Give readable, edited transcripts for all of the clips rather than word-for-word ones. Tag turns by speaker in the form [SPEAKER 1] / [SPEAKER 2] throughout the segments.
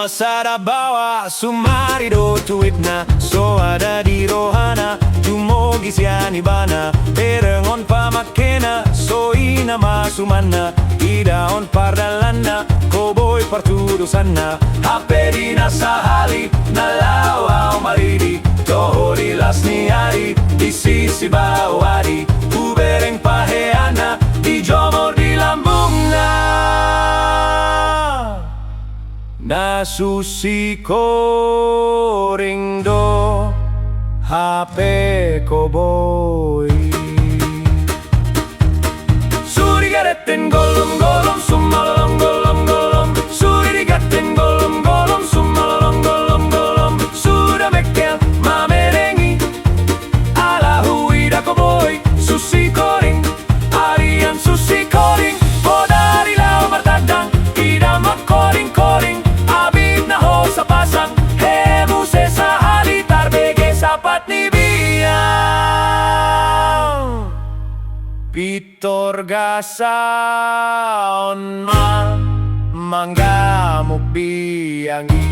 [SPEAKER 1] sada bawa sumarido tuit na so ada di rohana jumogi siani bana perengon pamakena so ina masumana idaon pardalana koboy partudusana hape di nasahali nalawa malidi tohori lasni ari di sisi bawadi ubereng paheana di jomor di lambungna nasusi koring do HP koboy suri garetten golom golom sumalolong golom golom suri garetten golom golom sumalolong golom golom sudah mekel mamerengi ala huida koboy susi koring arian susi koring bodari lau martadang idama koring koring abid na ho sa pasang hemu se sa halitar bege sapat ni biang pitor gasaon ma manggamuk biangi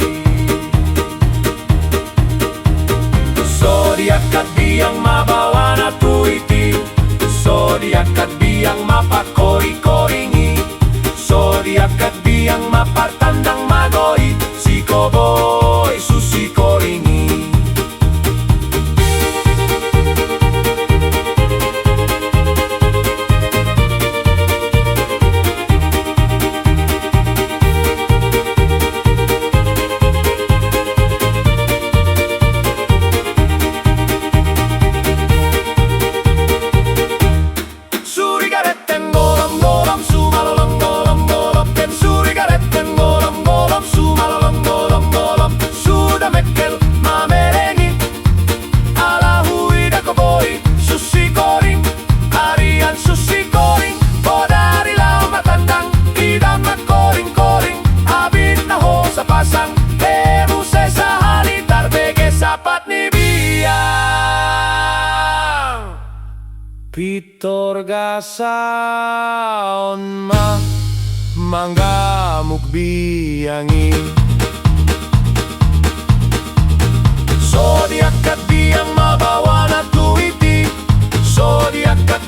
[SPEAKER 1] so diakat biang mabawa na tuiti so diakat biang mapakori-koringi so diakat biang mapartandang magoi si koboy susi koringi pasang hemu se sa halitar bege sapat ni biang pitor gasaon ma manggamuk biangi so diakat biang mabawa na tuiti so diakat